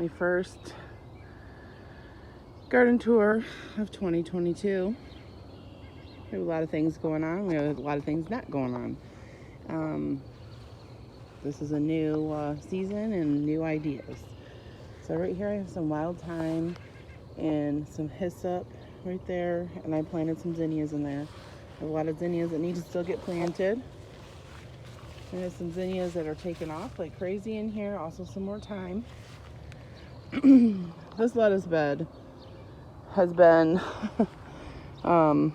my first garden tour of 2022. We have a lot of things going on. We have a lot of things not going on. This is a new season and new ideas. So right here I have some wild thyme and some hyssop right there, and I planted some zinnias in there. A lot of zinnias that need to still get planted. And there's some zinnias that are taking off like crazy in here. Also some more thyme. This lettuce bed has been trying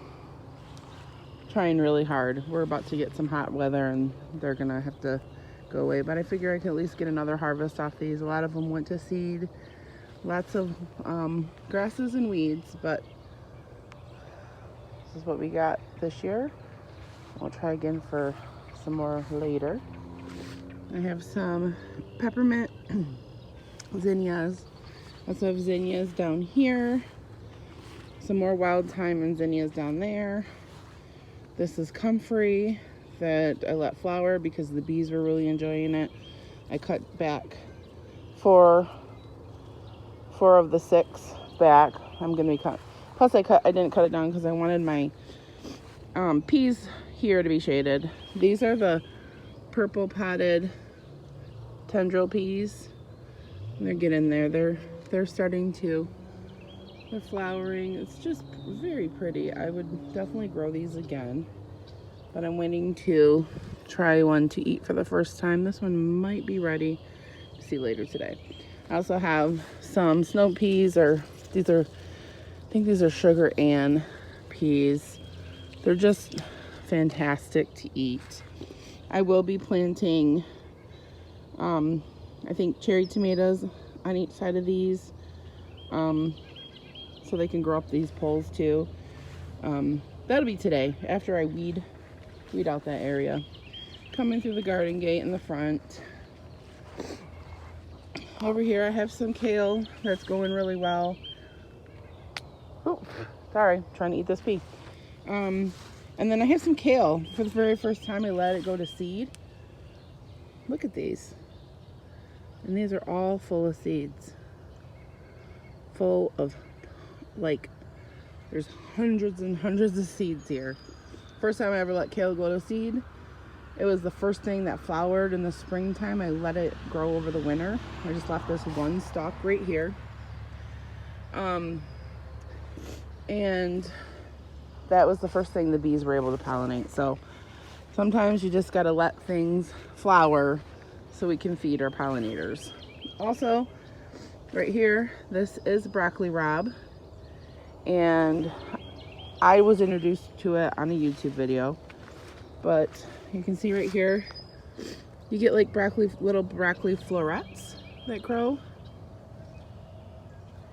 really hard. We're about to get some hot weather and they're gonna have to go away, but I figure I can at least get another harvest off these. A lot of them went to seed. Lots of grasses and weeds, but this is what we got this year. We'll try again for some more later. I have some peppermint zinnias. Also have zinnias down here. Some more wild thyme and zinnias down there. This is comfrey that I let flower because the bees were really enjoying it. I cut back four of the 6 back. I'm gonna be cut. Plus I didn't cut it down because I wanted my peas here to be shaded. These are the purple potted tendril peas. And they're getting there. They're starting to. They're flowering. It's just very pretty. I would definitely grow these again. But I'm waiting to try one to eat for the first time. This one might be ready to see later today. I also have some snow peas, or I think these are sugar and peas. They're just fantastic to eat. I will be planting, I think cherry tomatoes on each side of these, so they can grow up these poles too. That'll be today after I weed out that area. Coming through the garden gate in the front. Over here I have some kale that's going really well. Oh, sorry, trying to eat this pea. And then I have some kale. For the very first time I let it go to seed. Look at these. And these are all full of seeds. Full of, like, there's hundreds and hundreds of seeds here. First time I ever let kale go to seed. It was the first thing that flowered in the springtime. I let it grow over the winter. I just left this one stalk right here. And that was the first thing the bees were able to pollinate. So sometimes you just gotta let things flower so we can feed our pollinators. Also, right here, this is broccoli rabe. And I was introduced to it on a YouTube video, but you can see right here, you get like little broccoli florets that grow.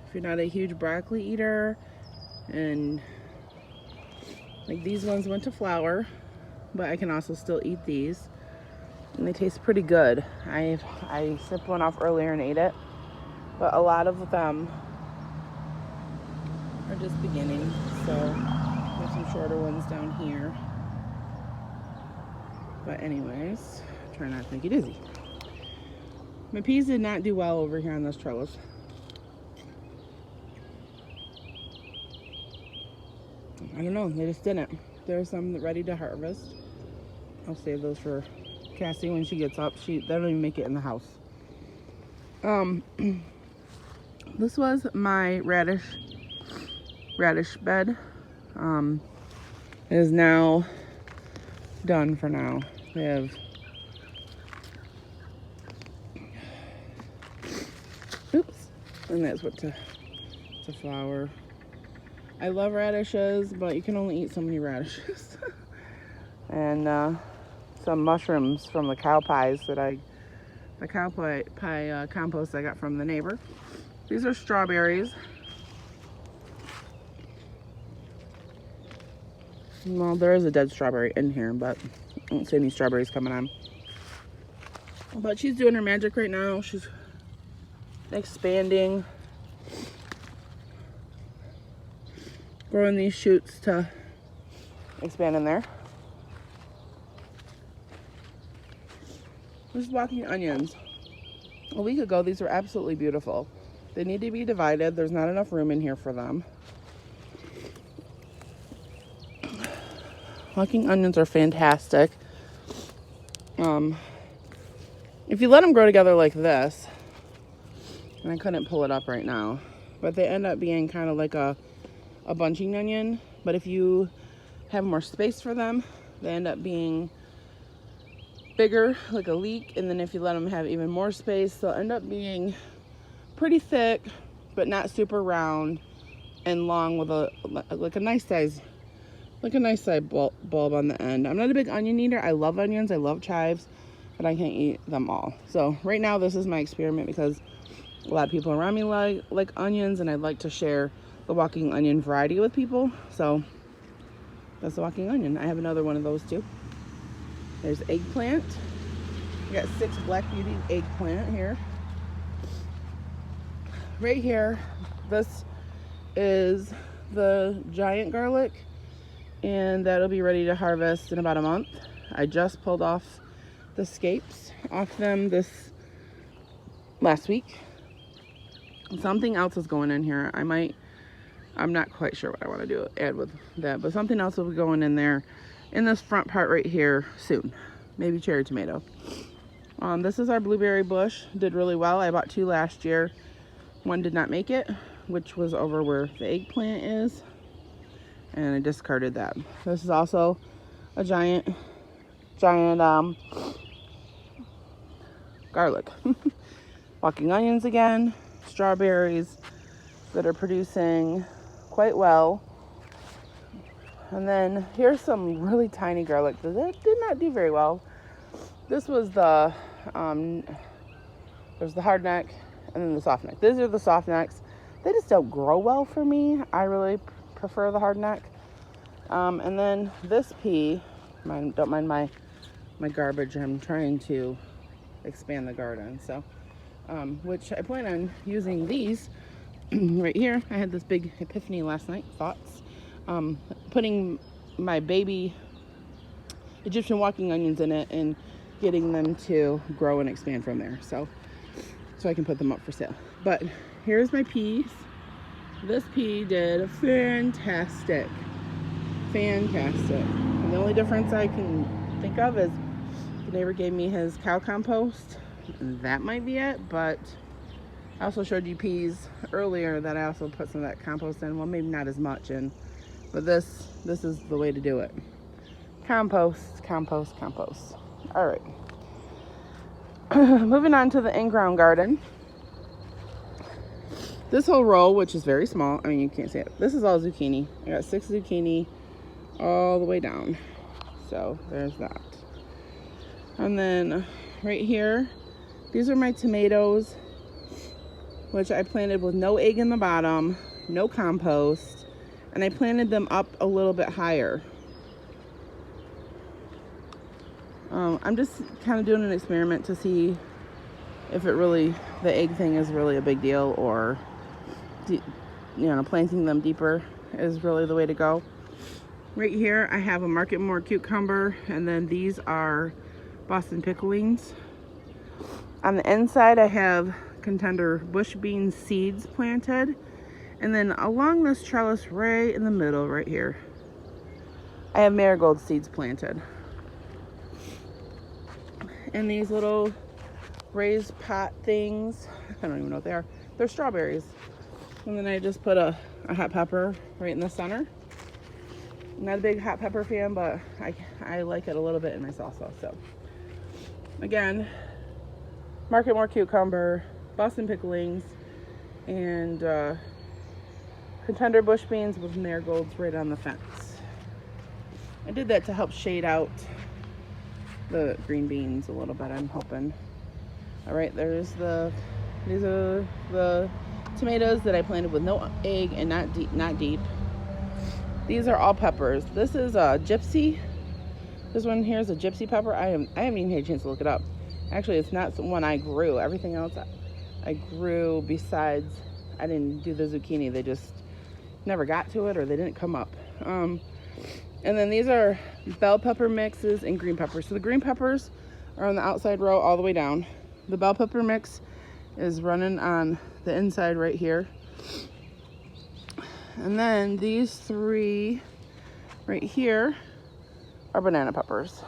If you're not a huge broccoli eater, and like these ones went to flower, but I can also still eat these, and they taste pretty good. I snipped one off earlier and ate it, but a lot of them are just beginning. So there's some shorter ones down here. But anyways, try not to make you dizzy. My peas did not do well over here on this trellis. I don't know, they just didn't. There's some ready to harvest. I'll save those for Cassie when she gets up. They don't even make it in the house. This was my radish bed. It is now done for now. We have and that's what to flower. I love radishes, but you can only eat so many radishes. And some mushrooms from the cow pies the cow pie compost I got from the neighbor. These are strawberries. Well, there is a dead strawberry in here, but I don't see any strawberries coming on. But she's doing her magic right now. She's expanding, growing these shoots to expand in there. Just walking onions. a week ago, these were absolutely beautiful. They need to be divided. There's not enough room in here for them. Walking onions are fantastic. If you let them grow together like this, and I couldn't pull it up right now, but they end up being kind of like a bunching onion. But if you have more space for them, they end up being bigger, like a leek. And then if you let them have even more space, they'll end up being pretty thick, but not super round and long, with a nice size bulb on the end. I'm not a big onion eater. I love onions, I love chives, but I can't eat them all. So right now this is my experiment because a lot of people around me like onions, and I'd like to share the walking onion variety with people. So that's the walking onion. I have another one of those too. There's eggplant. I got 6 black beauty eggplant here. Right here, this is the giant garlic, and that'll be ready to harvest in about a month. I just pulled off the scapes off them this last week. Something else is going in here. I'm not quite sure what I want to add with that, but something else will be going in there in this front part right here soon. Maybe cherry tomato. This is our blueberry bush. Did really well. I bought 2 last year. One did not make it, which was over where the eggplant is, and I discarded that. This is also a giant garlic. Walking onions again. Strawberries that are producing quite well. And then here's some really tiny garlic that did not do very well. This was there's the hardneck and then the soft neck. These are the soft necks. They just don't grow well for me. I really prefer the hardneck. And then this pea, don't mind my garbage. I'm trying to expand the garden. So, which I plan on using these right here. I had this big epiphany last night, thoughts. Putting my baby Egyptian walking onions in it and getting them to grow and expand from there. So I can put them up for sale. But here's my peas. This pea did fantastic. And the only difference I can think of is the neighbor gave me his cow compost. That might be it, but I also showed you peas earlier that I also put some of that compost in. Well, maybe not as much in, but this is the way to do it. Compost. All right. Moving on to the InGround Garden. This whole row, which is very small, I mean, you can't see it. This is all zucchini. I got 6 zucchini all the way down. So there's that. And then right here, these are my tomatoes, which I planted with no egg in the bottom, no compost, and I planted them up a little bit higher. I'm just kind of doing an experiment to see if the egg thing is really a big deal, or planting them deeper is really the way to go. Right here I have a Market More cucumber, and then these are Boston picklings. On the inside I have contender bush bean seeds planted, and then along this trellis right in the middle right here I have marigold seeds planted. And these little raised pot things, I don't even know what they are. They're strawberries. And then I just put a hot pepper right in the center. I'm not a big hot pepper fan, but I like it a little bit in my salsa. So again, Market More cucumber, Boston picklings, and contender bush beans with marigolds right on the fence. I did that to help shade out the green beans a little bit, I'm hoping. All right, these are the tomatoes that I planted with no egg and not deep. These are all peppers. This is a gypsy. This one here is a gypsy pepper. I haven't even had a chance to look it up. Actually, it's not the one I grew. Everything else I grew besides, I didn't do the zucchini. They just never got to it, or they didn't come up. And then these are bell pepper mixes and green peppers. So the green peppers are on the outside row all the way down. The bell pepper mix is running on the inside right here. And then these 3 right here are banana peppers.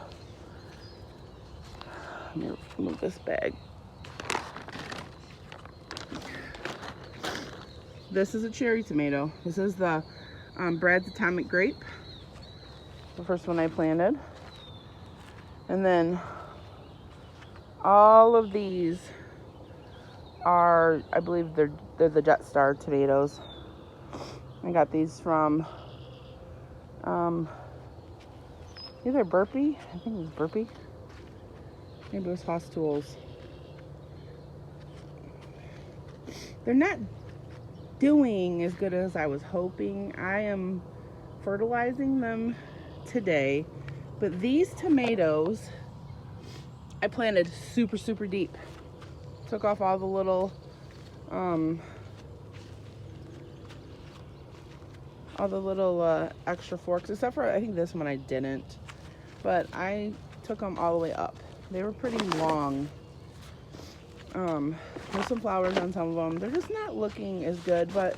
Let me remove this bag. This is a cherry tomato. This is the Brad's Atomic Grape, the first one I planted. And then all of these are, I believe they're the Jet Star tomatoes. I got these from either Burpee, I think it was Burpee. Maybe it was Hoss Tools. They're not doing as good as I was hoping. I am fertilizing them today, but these tomatoes I planted super deep. Took off all the little extra forks, except for I think this one I didn't, but I took them all the way up. They were pretty long. There's some flowers on some of them. They're just not looking as good, but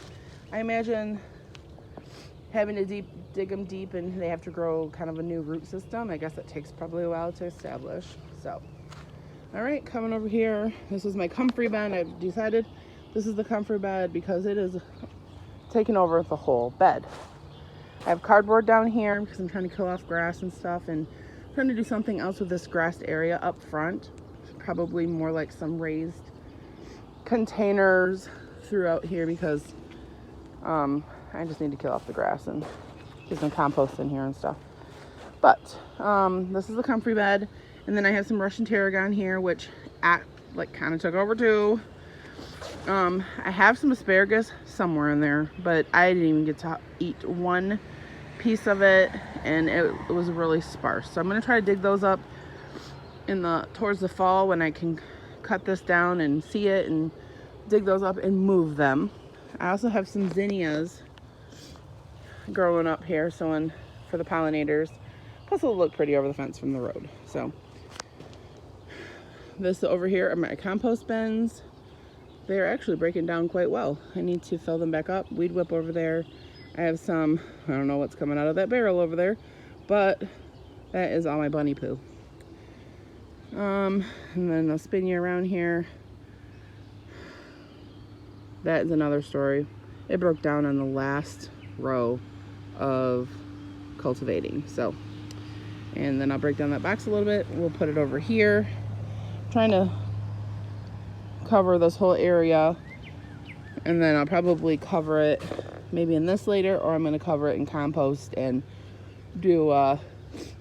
I imagine having to dig them deep, and they have to grow kind of a new root system. I guess it takes probably a while to establish. So, all right, coming over here. This is my comfrey bed. I've decided this is the comfrey bed because it is taking over the whole bed. I have cardboard down here because I'm trying to kill off grass and stuff, and trying to do something else with this grassed area up front. Probably more like some raised containers throughout here because I just need to kill off the grass and get some compost in here and stuff. But this is the comfrey bed, and then I have some Russian tarragon here, which kind of took over too. I have some asparagus somewhere in there, but I didn't even get to eat one piece of it, and it was really sparse. So I'm gonna try to dig those up towards the fall when I can cut this down and see it, and dig those up and move them. I also have some zinnias growing up here, for the pollinators. Plus it'll look pretty over the fence from the road. So this over here are my compost bins. They're actually breaking down quite well. I need to fill them back up. Weed whip over there. I have some, I don't know what's coming out of that barrel over there, but that is all my bunny poo. And then I'll spin you around here. That is another story. It broke down on the last row of cultivating. So, and then I'll break down that box a little bit. We'll put it over here. I'm trying to cover this whole area, and then I'll probably cover it maybe in this later, or I'm going to cover it in compost and do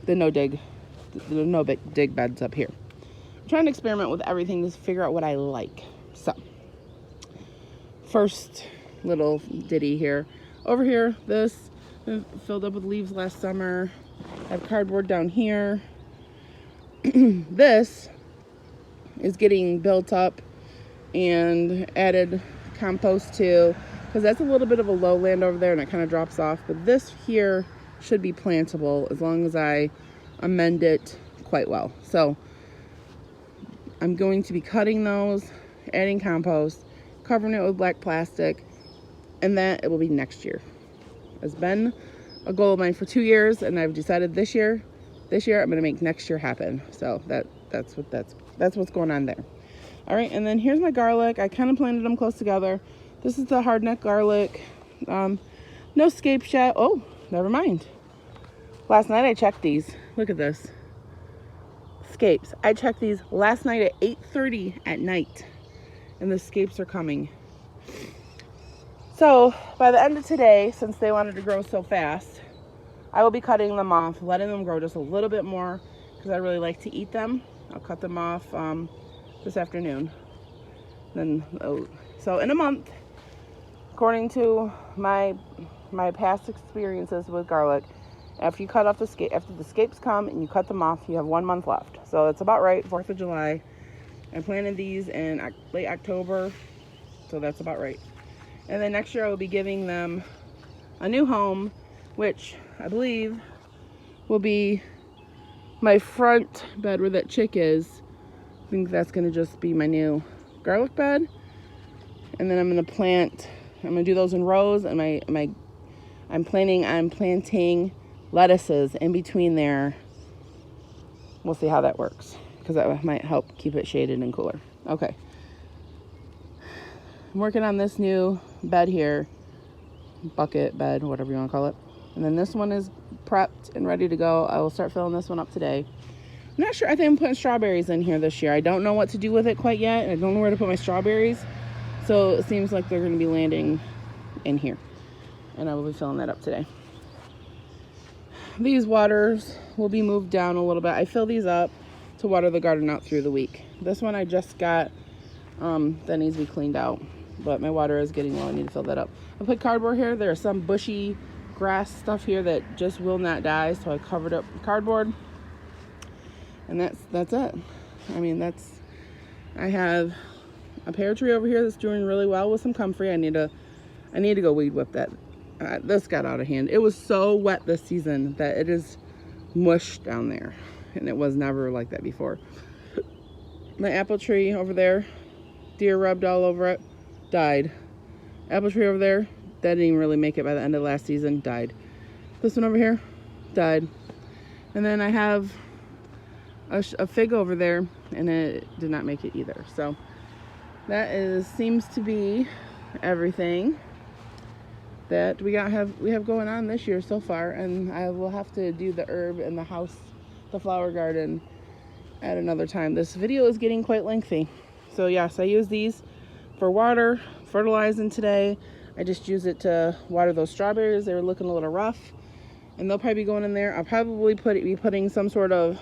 the no dig beds up here. I'm trying to experiment with everything to figure out what I like. So first little ditty here. Over here, this filled up with leaves last summer. I have cardboard down here. This is getting built up and added compost to, because that's a little bit of a lowland over there and it kind of drops off. But this here should be plantable as long as I amend it quite well. So I'm going to be cutting those, adding compost, covering it with black plastic, and then it will be next year. It's been a goal of mine for 2 years, and I've decided this year I'm going to make next year happen. So that's what's going on there. All right, and then here's my garlic. I kind of planted them close together. This is the Hardneck Garlic. No scapes yet. Oh, never mind. Last night I checked these. Look at this. Scapes. I checked these last night at 8:30 at night, and the scapes are coming. So by the end of today, since they wanted to grow so fast, I will be cutting them off, letting them grow just a little bit more because I really like to eat them. I'll cut them off this afternoon. Then, so in a month, according to my past experiences with garlic, after you cut off after the scapes come and you cut them off, you have 1 month left. So that's about right. 4th of July. I planted these in late October, so that's about right. And then next year I will be giving them a new home, which I believe will be my front bed where that chick is. I think that's going to just be my new garlic bed. And then I'm gonna do those in rows, and I'm planning on planting lettuces in between there. We'll see how that works, because that might help keep it shaded and cooler. Okay. I'm working on this new bed here, bucket bed, whatever you want to call it. And then this one is prepped and ready to go. I will start filling this one up today. I'm not sure. I think I'm putting strawberries in here this year. I don't know what to do with it quite yet. I don't know where to put my strawberries. So it seems like they're going to be landing in here. And I will be filling that up today. These waters will be moved down a little bit. I fill these up to water the garden out through the week. This one I just got, that needs to be cleaned out. But my water is getting low. I need to fill that up. I put cardboard here. There are some bushy grass stuff here that just will not die. So I covered up with cardboard. And that's it. I mean, I have a pear tree over here that's doing really well with some comfrey. I need to go weed whip that. This got out of hand. It was so wet this season that it is mush down there. And it was never like that before. My apple tree over there, deer rubbed all over it, died. Apple tree over there, that didn't even really make it by the end of last season, died. This one over here, died. And then I have a fig over there, and it did not make it either. So that seems to be everything that we have going on this year so far. And I will have to do the herb and the flower garden at another time. This video is getting quite lengthy. So yes, I use these for water, fertilizing today. I just use it to water those strawberries. They were looking a little rough, and they'll probably be going in there. I'll probably be putting some sort of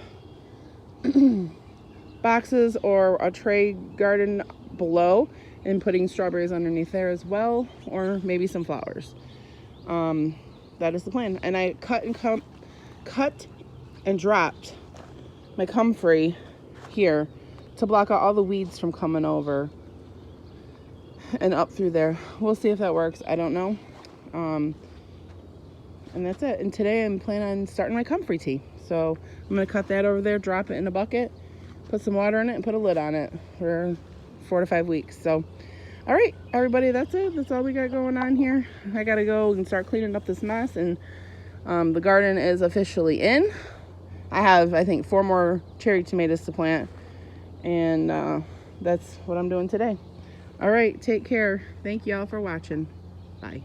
boxes or a tray garden below and putting strawberries underneath there as well, or maybe some flowers. That is the plan. And I cut and dropped my comfrey here to block out all the weeds from coming over and up through there. We'll see if that works. I don't know. And that's it. And today I'm planning on starting my comfrey tea. So I'm going to cut that over there, drop it in a bucket, put some water in it, and put a lid on it for 4 to 5 weeks. So, all right, everybody, that's it. That's all we got going on here. I got to go and start cleaning up this mess. And the garden is officially in. I have, I think, 4 more cherry tomatoes to plant. And that's what I'm doing today. All right, take care. Thank y'all for watching. Bye.